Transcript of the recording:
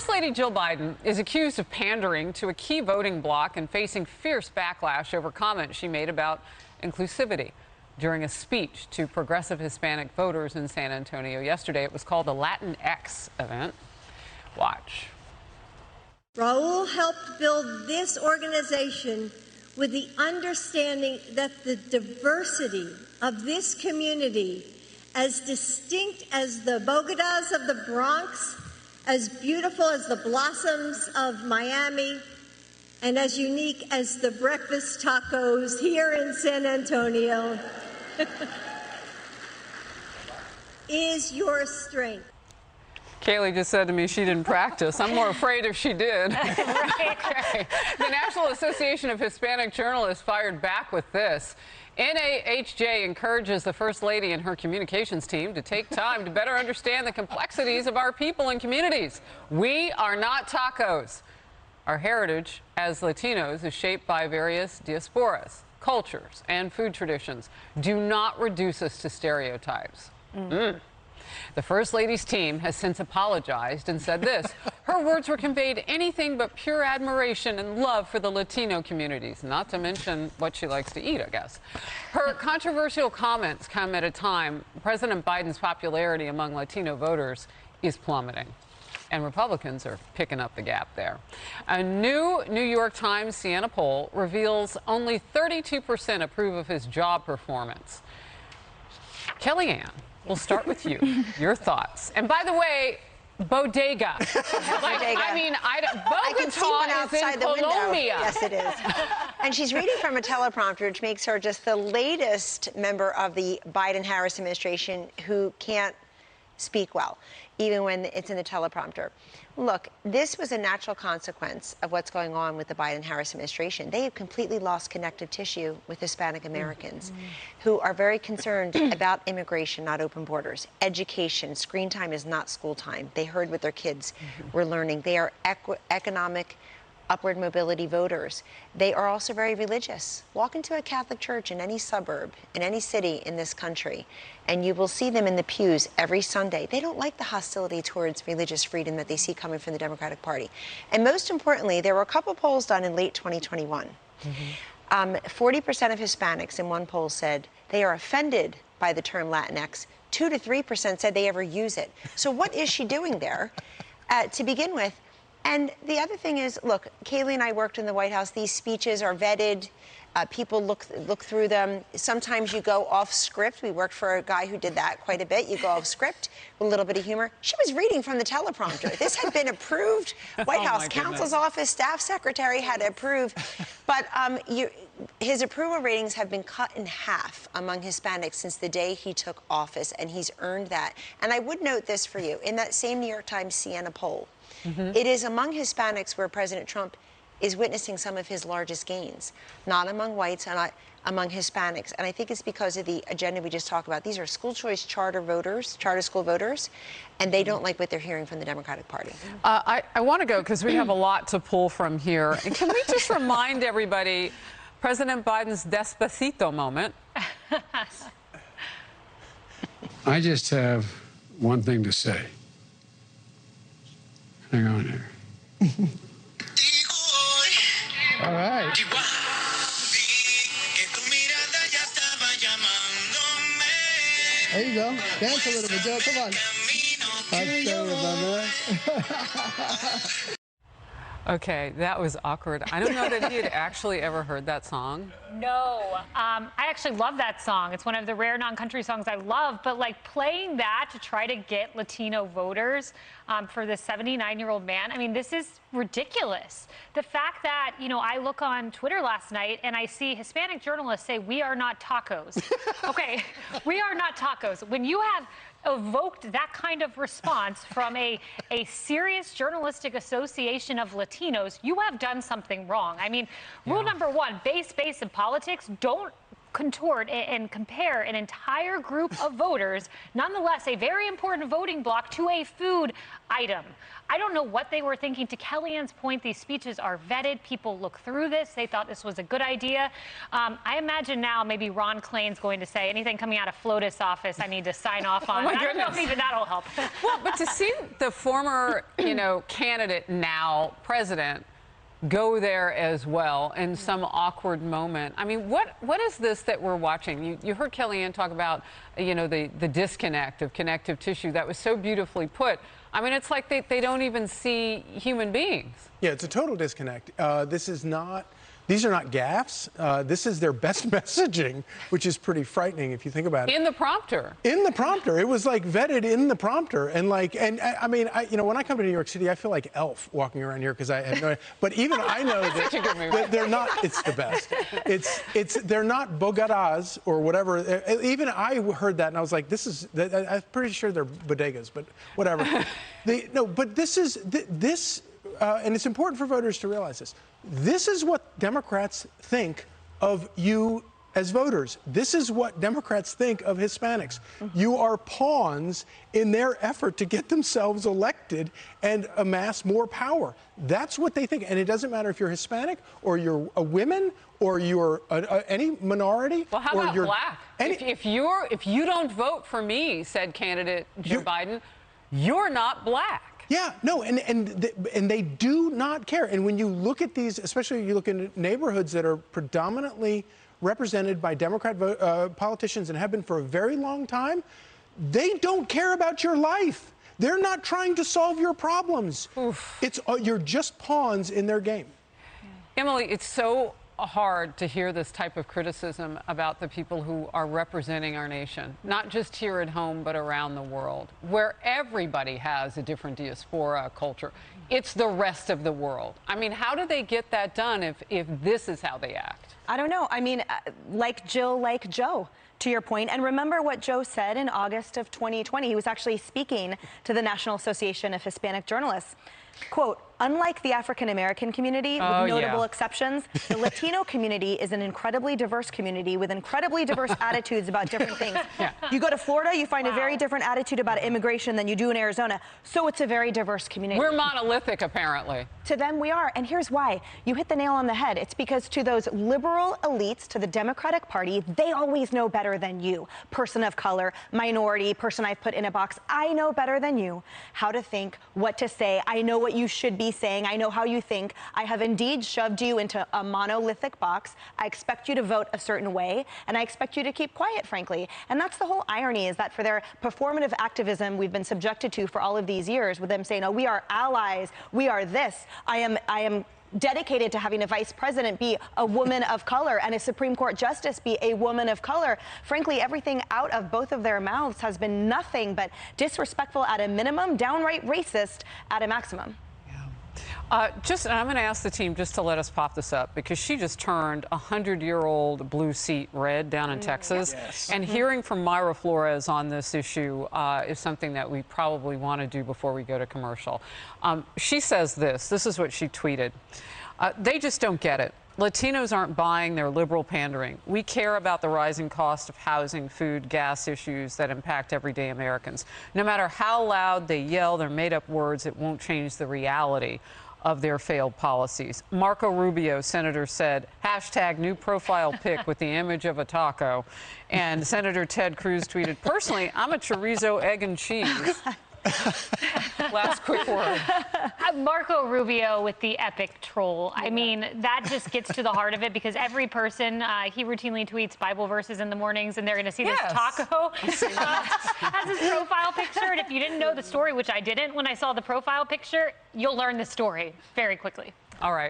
First Lady Jill Biden is accused of pandering to a key voting bloc and facing fierce backlash over comments she made about inclusivity during a speech to progressive Hispanic voters in San Antonio yesterday. It was called the Latinx event. Watch. Raul helped build this organization with the understanding that the diversity of this community, as distinct as the Bogotas of the Bronx, as beautiful as the blossoms of Miami, and as unique as the breakfast tacos here in San Antonio, is your strength. Kaylee just said to me she didn't practice. I'm more afraid if she did. Okay. The National Association of Hispanic Journalists fired back with this. NAHJ encourages the First Lady and her communications team to take time to better understand the complexities of our people and communities. We are not tacos. Our heritage as Latinos is shaped by various diasporas, cultures, and food traditions. Do not reduce us to stereotypes. The First Lady's team has since apologized and said this. Her words were conveyed anything but pure admiration and love for the Latino communities, not to mention what she likes to eat, I guess. Her controversial comments come at a time President Biden's popularity among Latino voters is plummeting, and Republicans are picking up the gap there. A new New York Times Siena poll reveals only 32% approve of his job performance. Kellyanne, we'll start with you. Your thoughts. And by the way, bodega. I mean, I can see one outside the window. Yes, it is. And she's reading from a teleprompter, which makes her just the latest member of the Biden-Harris administration who can't speak well, even when it's in the teleprompter. Look, this was a natural consequence of what's going on with the Biden-Harris administration. They have completely lost connective tissue with Hispanic Americans who are very concerned about immigration, not open borders. Education, screen time is not school time. They heard what their kids were learning. They are economic upward mobility voters. They are also very religious. Walk into a Catholic church in any suburb, in any city in this country, and you will see them in the pews every Sunday. They don't like the hostility towards religious freedom that they see coming from the Democratic Party. And most importantly, there were a couple polls done in late 2021. 40% of Hispanics in one poll said they are offended by the term Latinx. 2 to 3% said they ever use it. So what is she doing there to begin with? And the other thing is, look, Kaylee and I worked in the White House. These speeches are vetted. People look through them. Sometimes you go off script. We worked for a guy who did that quite a bit. You go off script with a little bit of humor. She was reading from the teleprompter. This had been approved. White House counsel's office, staff secretary had approved. But his approval ratings have been cut in half among Hispanics since the day he took office, and he's earned that. And I would note this for you. In that same New York Times Siena poll, it is among Hispanics where President Trump is witnessing some of his largest gains, not among whites and not among Hispanics. And I think it's because of the agenda we just talked about. These are school choice charter voters, charter school voters, and they don't like what they're hearing from the Democratic Party. I want to go because we have a lot to pull from here. And can we just remind everybody President Biden's Despacito moment? I just have one thing to say. Hang on here. All right. There you go. Dance a little bit, Joe. Come on. I'll show you, my man. Okay, that was awkward. I don't know that he had actually ever heard that song. No, I actually love that song. It's one of the rare non-country songs I love, but like playing that to try to get Latino voters for this 79-year-old man, I mean, this is ridiculous. The fact that, you know, I look on Twitter last night and I see Hispanic journalists say, "We are not tacos." Okay, we are not tacos. When you have evoked that kind of response from a serious journalistic association of Latinos, you have done something wrong. I mean, rule number one, base in politics, don't contort and compare an entire group of voters, nonetheless a very important voting bloc, to a food item. I don't know what they were thinking. To Kellyanne's point, these speeches are vetted. People look through this. They thought this was a good idea. I imagine now maybe Ron Klain's going to say, anything coming out of FLOTUS office I need to sign off on. Oh my I don't know goodness. if even that'll help. Well, but to see the former, candidate, now president, go there as well in some awkward moment. I mean, what is this that we're watching? You heard Kellyanne talk about, the disconnect of connective tissue. That was so beautifully put. I mean, it's like they don't even see human beings. Yeah, it's a total disconnect. These are not gaffes. This is their best messaging, which is pretty frightening if you think about it. In the prompter. In the prompter. It was like vetted in the prompter. And I mean, when I come to New York City, I feel like Elf walking around here because I have no idea. But even I know that they're not, it's the best. They're not bodegas or whatever. Even I heard that and I was like, I'm pretty sure they're bodegas, but whatever. But this is, and it's important for voters to realize this. This is what Democrats think of you as voters. This is what Democrats think of Hispanics. You are pawns in their effort to get themselves elected and amass more power. That's what they think. And it doesn't matter if you're Hispanic or you're a woman or you're any minority. Well, how about black? If you don't vote for me, said candidate Joe Biden, you're not black. Yeah, no, and they do not care. And when you look at these, especially you look in neighborhoods that are predominantly represented by Democrat politicians and have been for a very long time, they don't care about your life. They're not trying to solve your problems. You're just pawns in their game. Emily, it's so hard to hear this type of criticism about the people who are representing our nation, not just here at home, but around the world, where everybody has a different diaspora culture. It's the rest of the world. I mean, how do they get that done if this is how they act? I don't know. I mean, like Jill, like Joe, to your point. And remember what Joe said in August of 2020. He was actually speaking to the National Association of Hispanic Journalists. Quote, unlike the African-American community, with notable exceptions, the Latino community is an incredibly diverse community with incredibly diverse attitudes about different things. You go to Florida, you find a very different attitude about immigration than you do in Arizona. So it's a very diverse community. We're monolithic, apparently. To them, we are. And here's why. You hit the nail on the head. It's because to those liberal elites, to the Democratic Party, they always know better than you. Person of color, minority, person I've put in a box. I know better than you how to think, what to say. I know what you should be saying. I know how you think. I have indeed shoved you into a monolithic box. I expect you to vote a certain way, and I expect you to keep quiet, frankly. And that's the whole irony, is that for their performative activism we've been subjected to for all of these years, with them saying, oh, we are allies, we are this. I am dedicated to having a vice president be a woman of color and a Supreme Court justice be a woman of color. Frankly, everything out of both of their mouths has been nothing but disrespectful at a minimum, downright racist at a maximum. And I'm going to ask the team just to let us pop this up, because she just turned a 100-year-old blue seat red down in Texas. Yes. And hearing from Mayra Flores on this issue is something that we probably want to do before we go to commercial. She says this is what she tweeted. They just don't get it. Latinos aren't buying their liberal pandering. We care about the rising cost of housing, food, gas issues that impact everyday Americans. No matter how loud they yell their made-up words, it won't change the reality of their failed policies. Marco Rubio, senator, said, hashtag new profile pic with the image of a taco. And Senator Ted Cruz tweeted, personally, I'm a chorizo, egg, and cheese. Last quick word. Marco Rubio with the epic troll. I mean, that just gets to the heart of it, because every person, he routinely tweets Bible verses in the mornings, and they're going to see this taco as his profile picture. And if you didn't know the story, which I didn't when I saw the profile picture, you'll learn the story very quickly. All right.